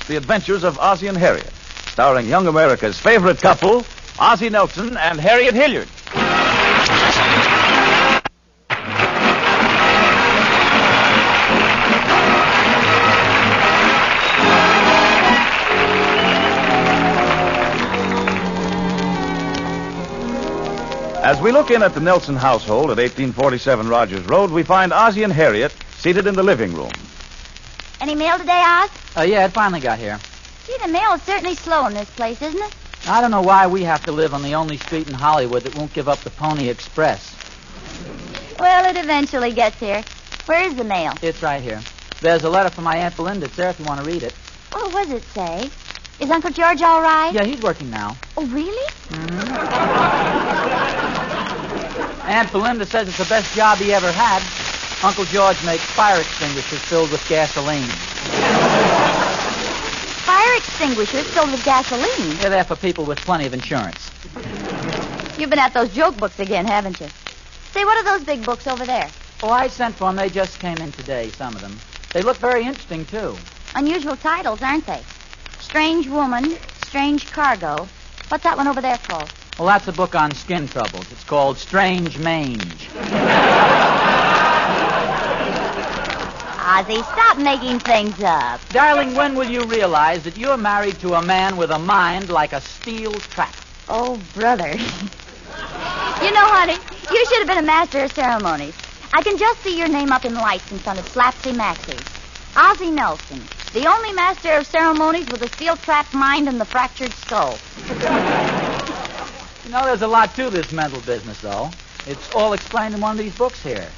The Adventures of Ozzie and Harriet, starring young America's favorite couple, Ozzie Nelson and Harriet Hilliard. As we look in at the Nelson household at 1847 Rogers Road, we find Ozzie and Harriet seated in the living room. Any mail today, Oz? Yeah, it finally got here. Gee, the mail is certainly slow in this place, isn't it? I don't know why we have to live on the only street in Hollywood that won't give up the Pony Express. Well, it eventually gets here. Where is the mail? It's right here. There's a letter from my Aunt Belinda. It's there if you want to read it. Well, what does it say? Is Uncle George all right? Yeah, he's working now. Oh, really? Aunt Belinda says it's the best job he ever had. Uncle George makes fire extinguishers filled with gasoline. Fire extinguishers filled with gasoline? Yeah, they're for people with plenty of insurance. You've been at those joke books again, haven't you? Say, what are those big books over there? Oh, I sent for them. They just came in today, some of them. They look very interesting, too. Unusual titles, aren't they? Strange Woman, Strange Cargo. What's that one over there called? Well, that's a book on skin troubles. It's called Strange Mange. Ozzie, stop making things up. Darling, when will you realize that you're married to a man with a mind like a steel trap? Oh, brother. You know, honey, you should have been a master of ceremonies. I can just see your name up in lights in front of Slapsy Maxie's. Ozzie Nelson, the only master of ceremonies with a steel-trapped mind and the fractured skull. You know, there's a lot to this mental business, though. It's all explained in one of these books here.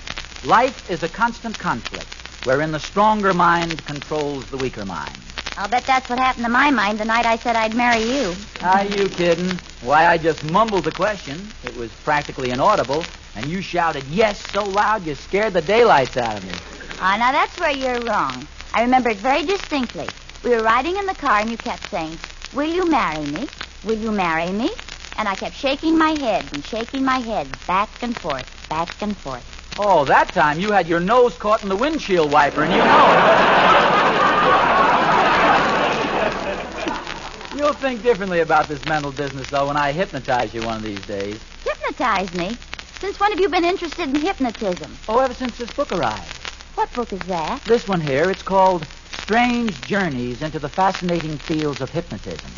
Life is a constant conflict, wherein the stronger mind controls the weaker mind. I'll bet that's what happened to my mind the night I said I'd marry you. Are you kidding? Why, I just mumbled the question. It was practically inaudible, and you shouted yes so loud you scared the daylights out of me. Now that's where you're wrong. I remember it very distinctly. We were riding in the car, and you kept saying, "Will you marry me? Will you marry me?" And I kept shaking my head and shaking my head back and forth, back and forth. Oh, that time you had your nose caught in the windshield wiper, and you know it. You'll think differently about this mental business, though, when I hypnotize you one of these days. Hypnotize me? Since when have you been interested in hypnotism? Oh, ever since this book arrived. What book is that? This one here, it's called Strange Journeys into the Fascinating Fields of Hypnotism,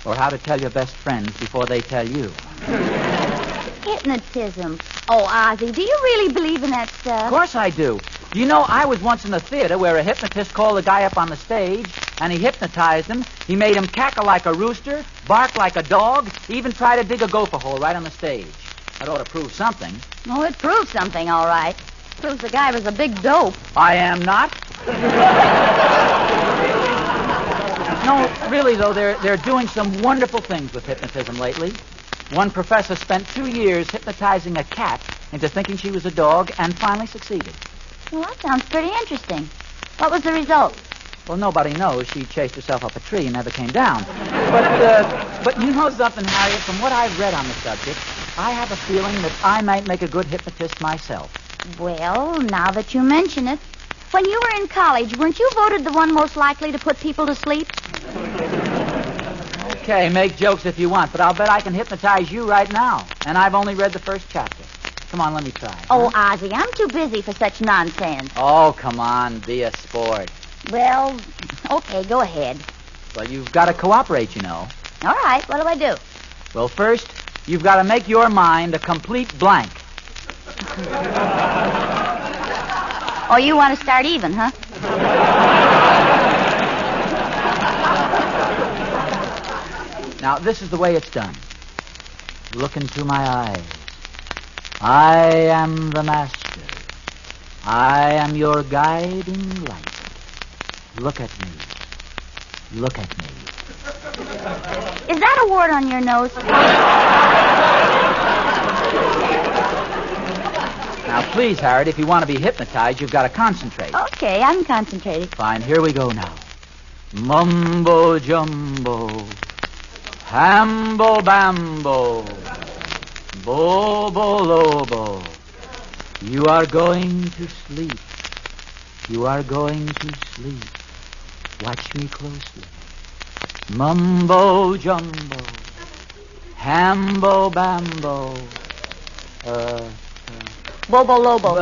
or How to Tell Your Best Friends Before They Tell You. Hypnotism. Oh, Ozzie, do you really believe in that stuff? Of course I do. You know, I was once in a theater where a hypnotist called a guy up on the stage, and he hypnotized him. He made him cackle like a rooster, bark like a dog, even try to dig a gopher hole right on the stage. That ought to prove something. Oh, it proves something, all right. Proves the guy was a big dope. I am not. No, really, though, they're doing some wonderful things with hypnotism lately. One professor spent 2 years hypnotizing a cat into thinking she was a dog and finally succeeded. Well, that sounds pretty interesting. What was the result? Well, nobody knows. She chased herself up a tree and never came down. But you know something, Harriet? From what I've read on the subject, I have a feeling that I might make a good hypnotist myself. Well, now that you mention it, when you were in college, weren't you voted the one most likely to put people to sleep? Okay, make jokes if you want, but I'll bet I can hypnotize you right now. And I've only read the first chapter. Come on, let me try. Oh, Ozzie, I'm too busy for such nonsense. Oh, come on, be a sport. Well, okay, go ahead. Well, you've got to cooperate, you know. All right, what do I do? Well, first, you've got to make your mind a complete blank. Oh, you want to start even, huh? Now, this is the way it's done. Look into my eyes. I am the master. I am your guiding light. Look at me. Look at me. Is that a wart on your nose? Now, please, Harriet, if you want to be hypnotized, you've got to concentrate. Okay, I'm concentrating. Fine, here we go now. Mumbo jumbo, hambo bambo, bobo lobo. You are going to sleep. You are going to sleep. Watch me closely. Mumbo jumbo. Hambo bambo. Bobo Lobo.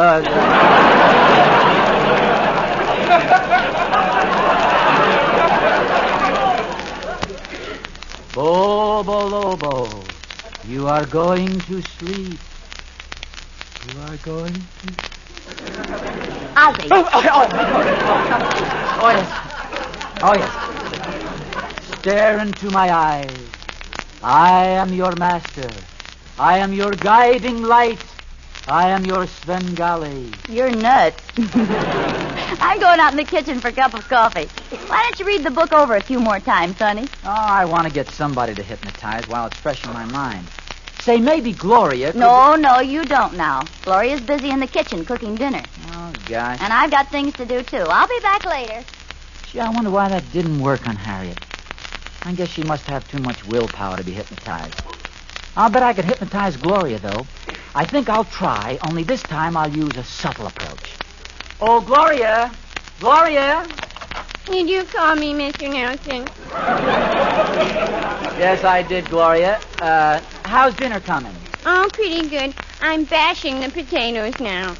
Bobo Lobo, you are going to sleep. You are going to... Ozzie. Oh, yes. Oh, yes. Stare into my eyes. I am your master. I am your guiding light. I am your Svengali. You're nuts. I'm going out in the kitchen for a cup of coffee. Why don't you read the book over a few more times, honey? Oh, I want to get somebody to hypnotize while it's fresh in my mind. Say, maybe Gloria could... No, you don't now. Gloria's busy in the kitchen cooking dinner. Oh, gosh. And I've got things to do, too. I'll be back later. Gee, I wonder why that didn't work on Harriet. I guess she must have too much willpower to be hypnotized. I'll bet I could hypnotize Gloria, though. I think I'll try, only this time I'll use a subtle approach. Oh, Gloria! Gloria! Did you call me, Mr. Nelson? Yes, I did, Gloria. How's dinner coming? Oh, pretty good. I'm bashing the potatoes now.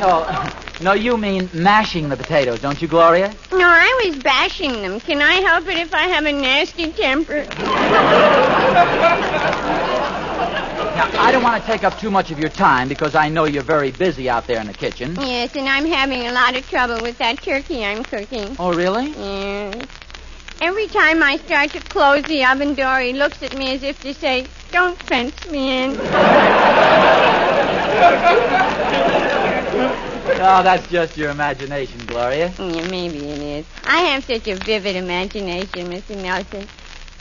Oh, no, you mean mashing the potatoes, don't you, Gloria? No, I was bashing them. Can I help it if I have a nasty temper? Now, I don't want to take up too much of your time because I know you're very busy out there in the kitchen. Yes, and I'm having a lot of trouble with that turkey I'm cooking. Oh, really? Yes. Every time I start to close the oven door, he looks at me as if to say, "Don't fence me in." Oh, that's just your imagination, Gloria. Yeah, maybe it is. I have such a vivid imagination, Mr. Nelson.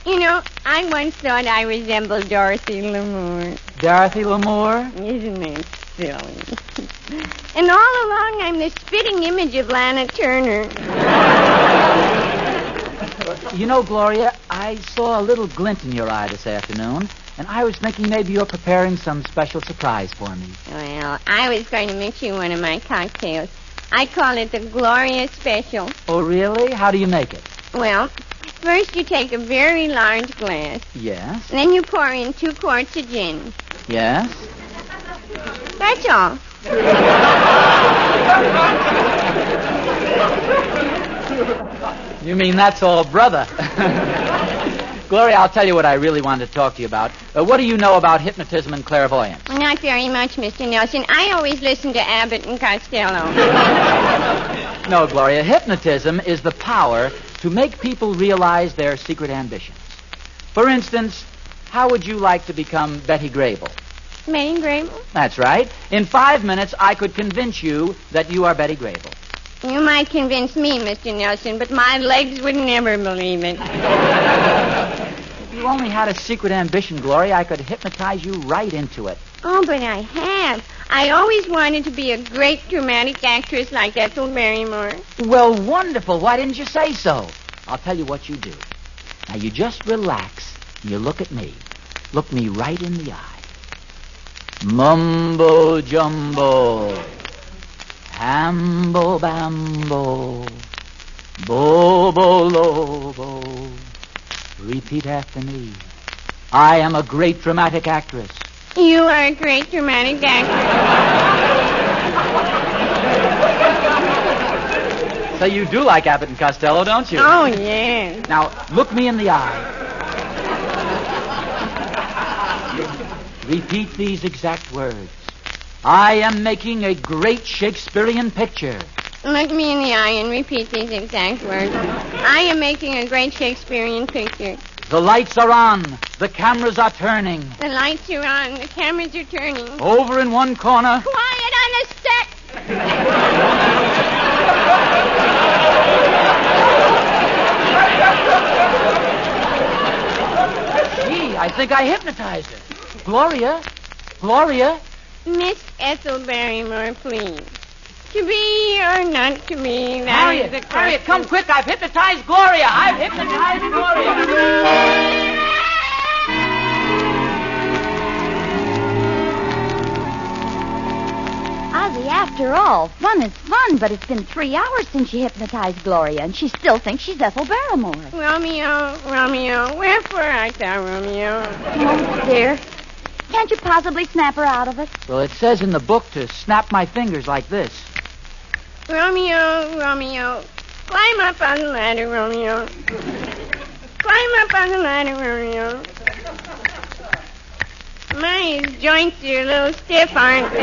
You know, I once thought I resembled Dorothy Lamour. Dorothy Lamour? Isn't it silly? And all along, I'm the spitting image of Lana Turner. You know, Gloria, I saw a little glint in your eye this afternoon, and I was thinking maybe you're preparing some special surprise for me. Well, I was going to mix you one of my cocktails. I call it the Gloria Special. Oh, really? How do you make it? Well, first you take a very large glass. Yes. And then you pour in 2 quarts of gin. Yes. That's all. You mean that's all, brother? Gloria, I'll tell you what I really wanted to talk to you about. What do you know about hypnotism and clairvoyance? Not very much, Mr. Nelson. I always listen to Abbott and Costello. No, Gloria, hypnotism is the power to make people realize their secret ambitions. For instance, how would you like to become Betty Grable? Betty Grable? That's right. In 5 minutes, I could convince you that you are Betty Grable. You might convince me, Mr. Nelson, but my legs would never believe it. If you only had a secret ambition, Gloria, I could hypnotize you right into it. Oh, but I have. I always wanted to be a great dramatic actress like Ethel Barrymore. Well, wonderful. Why didn't you say so? I'll tell you what you do. Now, you just relax and you look at me. Look me right in the eye. Mumbo jumbo. Hambo bambo. Bobo lobo. Repeat after me. I am a great dramatic actress. You are a great dramatic actress. So you do like Abbott and Costello, don't you? Oh, yes. Now, look me in the eye. Repeat these exact words. I am making a great Shakespearean picture. Look me in the eye and repeat these exact words. I am making a great Shakespearean picture. The lights are on. The cameras are turning. The lights are on. The cameras are turning. Over in one corner. Quiet on the set. Gee, I think I hypnotized her. Gloria? Gloria? Miss Ethel Barrymore, please. To be or not to be, that is the question. Harriet, come quick. I've hypnotized Gloria. I've hypnotized Gloria. Ozzie, After all, fun is fun, but it's been 3 hours since she hypnotized Gloria, and she still thinks she's Ethel Barrymore. Romeo, Romeo, wherefore art thou, Romeo? Oh, dear. Can't you possibly snap her out of it? Well, it says in the book to snap my fingers like this. Romeo, Romeo, climb up on the ladder, Romeo. Climb up on the ladder, Romeo. My joints are a little stiff, aren't they?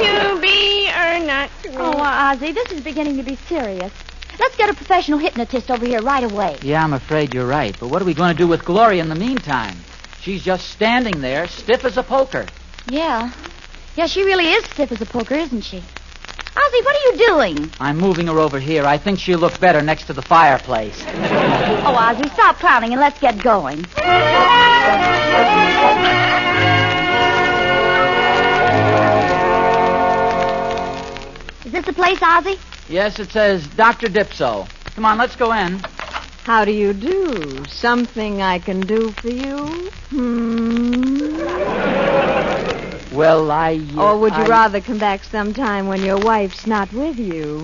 To be or not to be? Oh, Ozzie, this is beginning to be serious. Let's get a professional hypnotist over here right away. Yeah, I'm afraid you're right. But what are we going to do with Gloria in the meantime? She's just standing there, stiff as a poker. Yeah. Yeah, she really is stiff as a poker, isn't she? Ozzie, what are you doing? I'm moving her over here. I think she'll look better next to the fireplace. Oh, Ozzie, stop clowning and let's get going. Is this the place, Ozzie? Yes, it says Dr. Dipso. Come on, let's go in. How do you do? Something I can do for you? Well, Or would you rather come back sometime when your wife's not with you?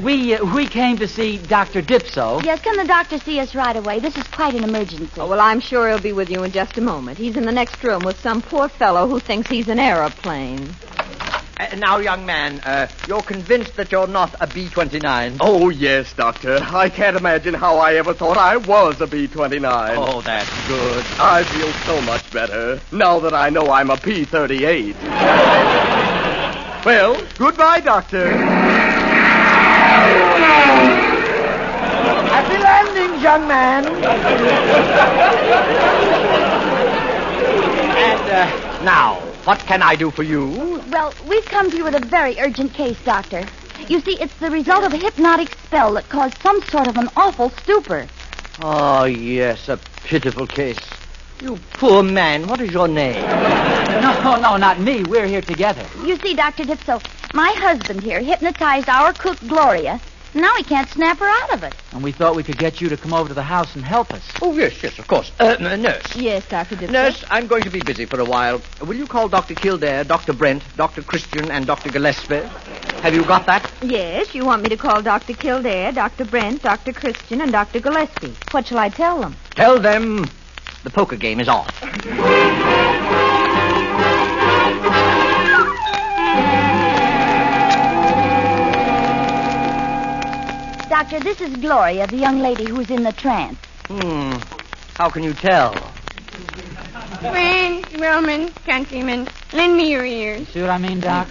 We came to see Dr. Dipso. Yes, can the doctor see us right away? This is quite an emergency. Oh, well, I'm sure he'll be with you in just a moment. He's in the next room with some poor fellow who thinks he's an aeroplane. Now, young man, you're convinced that you're not a B-29? Oh, yes, Doctor. I can't imagine how I ever thought I was a B-29. Oh, that's good. I feel so much better now that I know I'm a P-38. Well, goodbye, Doctor. Happy landings, young man. And, now, what can I do for you? Well, we've come to you with a very urgent case, Doctor. You see, it's the result of a hypnotic spell that caused some sort of an awful stupor. Oh, yes, a pitiful case. You poor man, what is your name? No, not me. We're here together. You see, Dr. Dipso, my husband here hypnotized our cook, Gloria. Now he can't snap her out of it. And we thought we could get you to come over to the house and help us. Oh, yes, of course. Nurse. Yes, Dr. Dipso. Nurse, I'm going to be busy for a while. Will you call Dr. Kildare, Dr. Brent, Dr. Christian, and Dr. Gillespie? Have you got that? Yes, you want me to call Dr. Kildare, Dr. Brent, Dr. Christian, and Dr. Gillespie. What shall I tell them? Tell them the poker game is off. Doctor, this is Gloria, the young lady who's in the trance. How can you tell? Friends, Romans, countrymen, lend me your ears. See what I mean, Doc?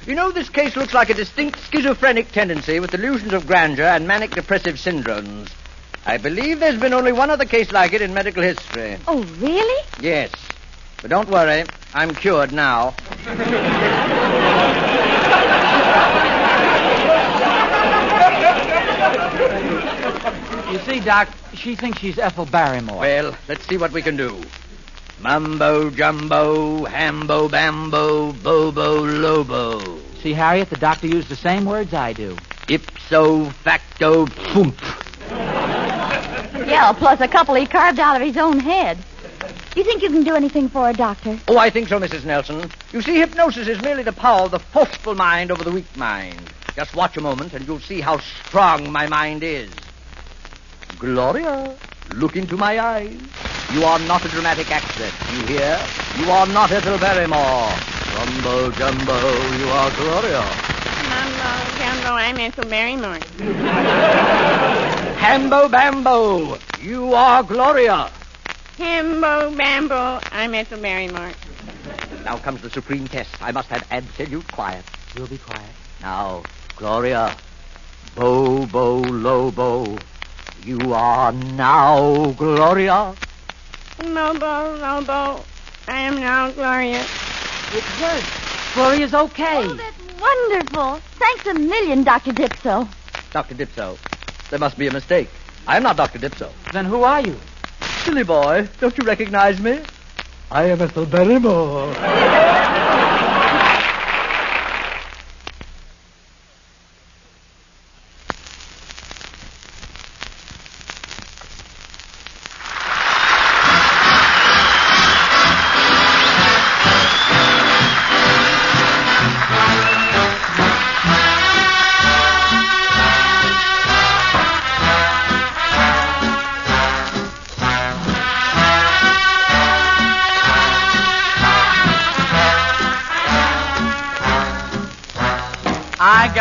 You know, this case looks like a distinct schizophrenic tendency with delusions of grandeur and manic depressive syndromes. I believe there's been only one other case like it in medical history. Oh, really? Yes. But don't worry, I'm cured now. You see, Doc, she thinks she's Ethel Barrymore. Well, let's see what we can do. Mumbo jumbo, hambo bambo, bobo lobo. See, Harriet, the doctor used the same words I do. Ipso facto pump. Yeah, plus a couple he carved out of his own head. Do you think you can do anything for her, Doctor? Oh, I think so, Mrs. Nelson. You see, hypnosis is merely the power of the forceful mind over the weak mind. Just watch a moment, and you'll see how strong my mind is. Gloria, look into my eyes. You are not a dramatic actress, you hear? You are not Ethel Barrymore. Rumbo jumbo, you are Gloria. Mumbo, jumbo, I'm Ethel Barrymore. Hambo bambo, you are Gloria. Hambo, bambo, I'm Ethel Barrymore. Now comes the supreme test. I must have absolute quiet. We'll be quiet. Now, Gloria, bobo lobo, you are now Gloria. Lobo, Lobo, I am now Gloria. It worked. Gloria's okay. Oh, that's wonderful. Thanks a million, Dr. Dipso. Dr. Dipso, there must be a mistake. I am not Dr. Dipso. Then who are you? Silly boy, don't you recognize me? I am Ethel Barrymore.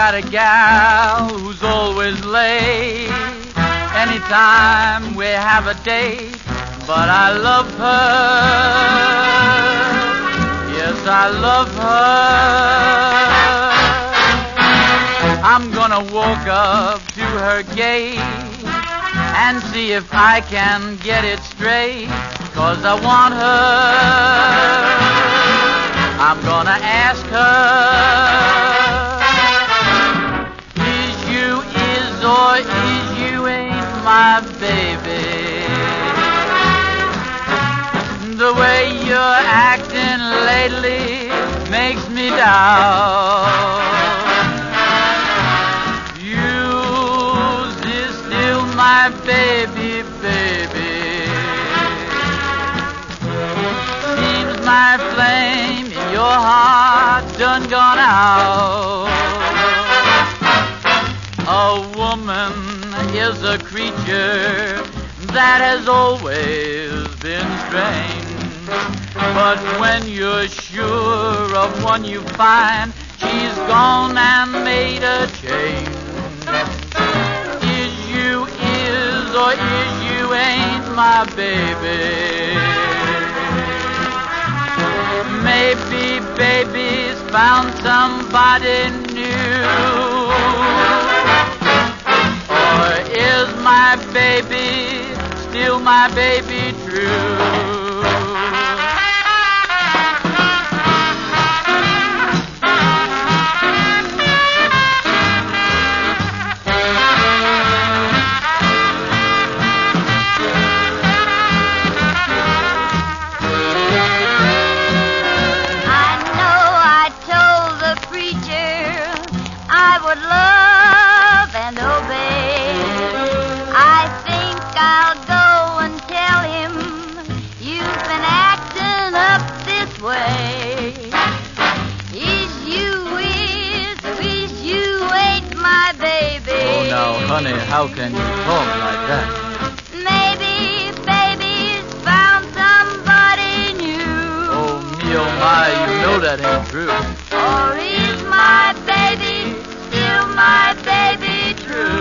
got a gal who's always late anytime we have a date, but I love her. Yes, I love her. I'm gonna walk up to her gate and see if I can get it straight, 'cause I want her. I'm gonna ask her, is you is or is you ain't my baby? The way you're acting lately makes me doubt. My baby, baby. Seems my flame in your heart done gone out. A woman is a creature that has always been strange, but when you're sure of one you find, she's gone and made a change. Or is you ain't my baby? Maybe baby's found somebody new. Or is my baby still my baby true? Love and obey. I think I'll go and tell him you've been acting up this way. Is you ain't my baby? Oh, now, honey, how can you talk like that? Maybe baby's found somebody new. Oh, me, oh, my, you know that ain't true. Or is my baby still my baby true?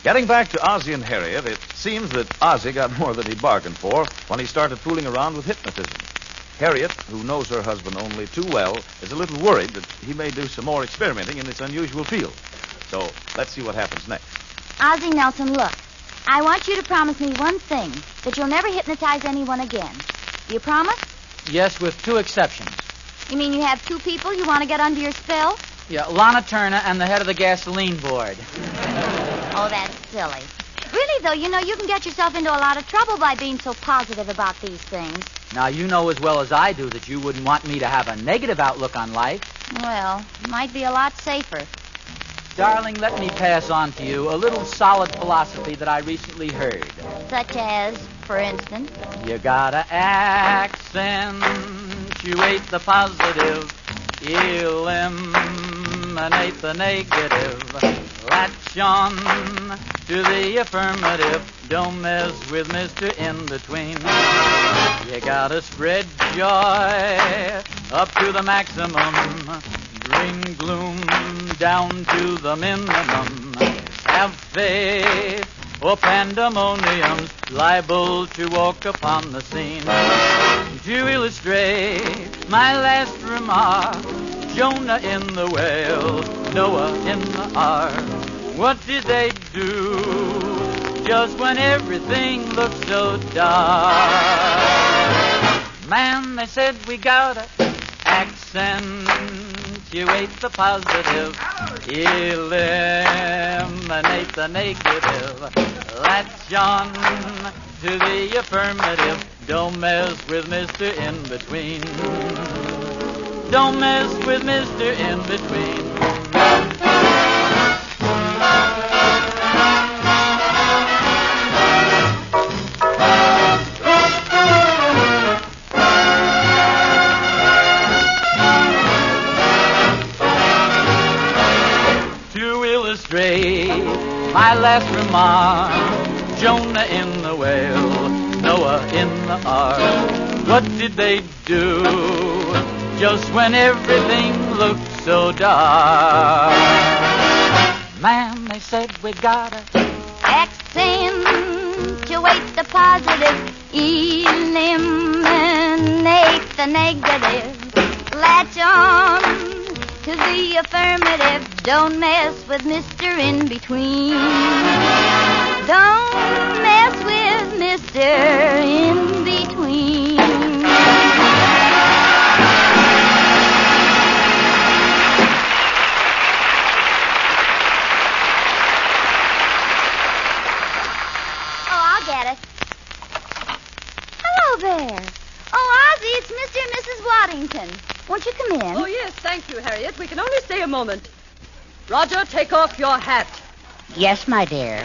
Getting back to Ozzie and Harriet, it seems that Ozzie got more than he bargained for when he started fooling around with hypnotism. Harriet, who knows her husband only too well, is a little worried that he may do some more experimenting in this unusual field. So let's see what happens next. Ozzie Nelson, look. I want you to promise me one thing, that you'll never hypnotize anyone again. Do you promise? Yes, with two exceptions. You mean you have two people you want to get under your spell? Yeah, Lana Turner and the head of the gasoline board. Oh, that's silly. Really, though, you know, you can get yourself into a lot of trouble by being so positive about these things. Now, you know as well as I do that you wouldn't want me to have a negative outlook on life. Well, might be a lot safer. Darling, let me pass on to you a little solid philosophy that I recently heard. Such as, for instance? You gotta accentuate the positive, eliminate the negative. Latch on to the affirmative. Don't mess with Mr. In-Between. You gotta spread joy up to the maximum. Bring gloom down to the minimum. Have faith or pandemonium's liable to walk upon the scene. To illustrate my last remark, Jonah in the whale, Noah in the ark. What did they do just when everything looked so dark? Man, they said we gotta accentuate the positive, eliminate the negative. Latch on to the affirmative. Don't mess with Mr. In-Between. Don't mess with Mr. In-Between. astray. My last remark, Jonah in the whale, Noah in the ark. What did they do just when everything looked so dark? Man, they said we gotta accentuate the positive, eliminate the negative, latch on to the affirmative. Don't mess with Mr. In Between. Don't mess with Mr. In Between. Oh, I'll get it. Hello there. Oh, Ozzie, it's Mr. and Mrs. Waddington. Won't you come in? Oh, yes, thank you, Harriet. We can only stay a moment. Roger, take off your hat. Yes, my dear.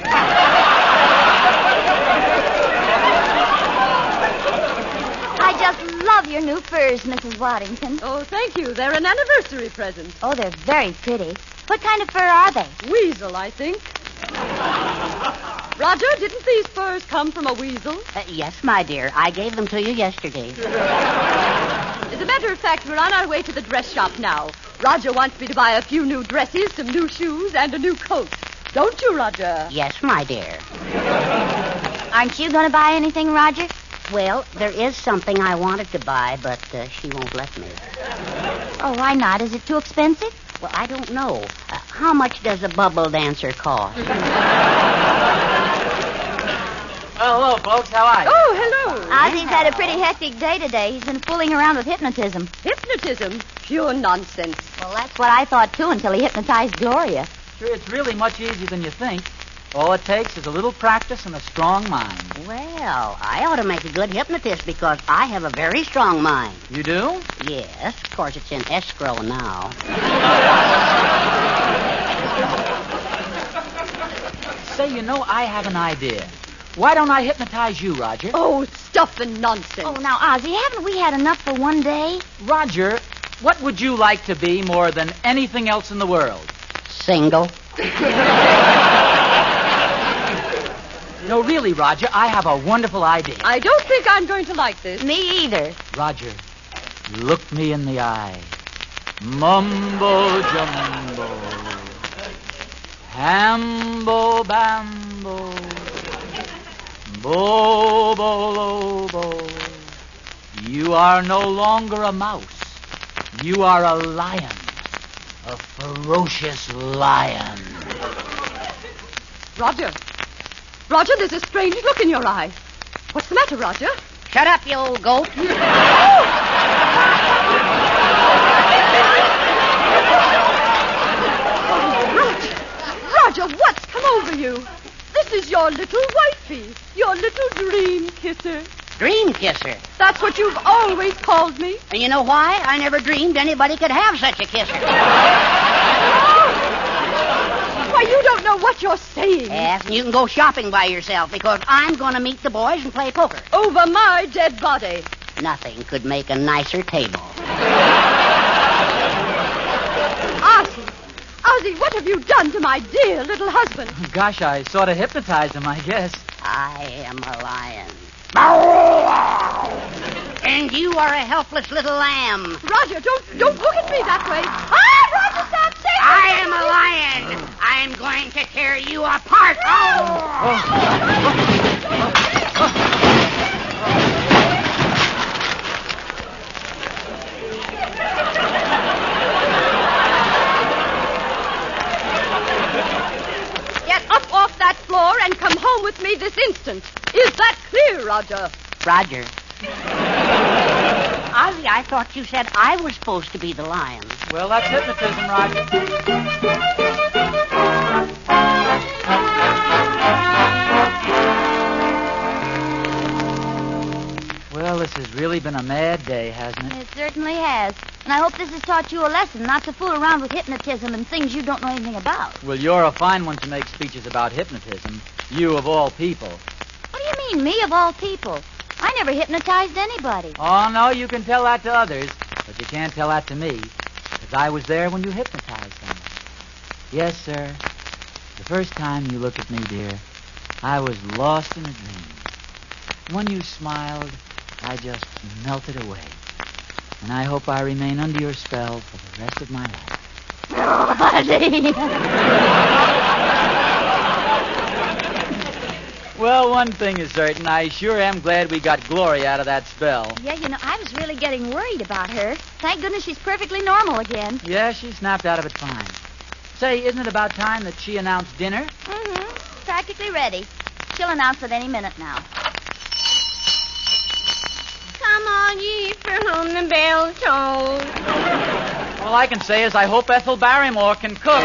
I just love your new furs, Mrs. Waddington. Oh, thank you. They're an anniversary present. Oh, they're very pretty. What kind of fur are they? Weasel, I think. Roger, didn't these furs come from a weasel? Yes, my dear. I gave them to you yesterday. As a matter of fact, we're on our way to the dress shop now. Roger wants me to buy a few new dresses, some new shoes, and a new coat. Don't you, Roger? Yes, my dear. Aren't you going to buy anything, Roger? Well, there is something I wanted to buy, but she won't let me. Oh, why not? Is it too expensive? Well, I don't know. How much does a bubble dancer cost? Hello, folks. How are you? Oh, hello. Ozzie's had a pretty hectic day today. He's been fooling around with hypnotism. Hypnotism? Pure nonsense. Well, that's what I thought, too, until he hypnotized Gloria. Sure, it's really much easier than you think. All it takes is a little practice and a strong mind. Well, I ought to make a good hypnotist because I have a very strong mind. You do? Yes. Of course, it's in escrow now. Say, you know, I have an idea. Why don't I hypnotize you, Roger? Oh, stuff and nonsense. Oh, now, Ozzie, haven't we had enough for one day? Roger, what would you like to be more than anything else in the world? Single. No, really, Roger, I have a wonderful idea. I don't think I'm going to like this. Me either. Roger, look me in the eye. Mumbo jumbo. Hambo bambo. Bobo lobo. You are no longer a mouse. You are a lion. A ferocious lion. Roger. Roger, there's a strange look in your eye. What's the matter, Roger? Shut up, you old goat. Roger, what's come over you? This is your little wifey, your little dream kisser. Dream kisser. That's what you've always called me. And you know why? I never dreamed anybody could have such a kisser. Why, you don't know what you're saying. Yes, and you can go shopping by yourself because I'm going to meet the boys and play poker. Over my dead body. Nothing could make a nicer table. Ozzie, what have you done to my dear little husband? Gosh, I sort of hypnotized him, I guess. I am a lion. And you are a helpless little lamb. Roger, don't look at me that way. Ah, Roger, stop saying I am a lion. I'm going to tear you apart. Get up off that floor and come home with me this instant. Is that clear, Roger? Roger. Ozzie, I thought you said I was supposed to be the lion. Well, that's hypnotism, Roger. Well, this has really been a mad day, hasn't it? It certainly has. And I hope this has taught you a lesson not to fool around with hypnotism and things you don't know anything about. Well, you're a fine one to make speeches about hypnotism. You, of all people. What do you mean, me of all people? I never hypnotized anybody. Oh, no, you can tell that to others, but you can't tell that to me, because I was there when you hypnotized them. Yes, sir. The first time you looked at me, dear, I was lost in a dream. When you smiled, I just melted away. And I hope I remain under your spell for the rest of my life. Oh, Ozzie. Well, one thing is certain. I sure am glad we got Glory out of that spell. Yeah, I was really getting worried about her. Thank goodness she's perfectly normal again. Yeah, she snapped out of it fine. Say, isn't it about time that she announced dinner? Mm-hmm. Practically ready. She'll announce it any minute now. Come on, ye, for whom the bell tolls. All I can say is I hope Ethel Barrymore can cook.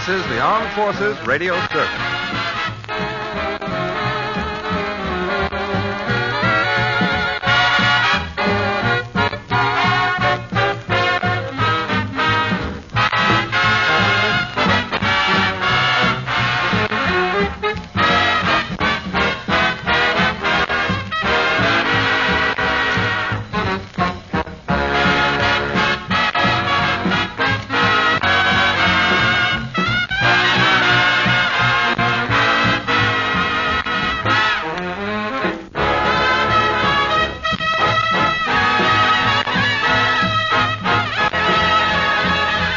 This is the Armed Forces Radio Service.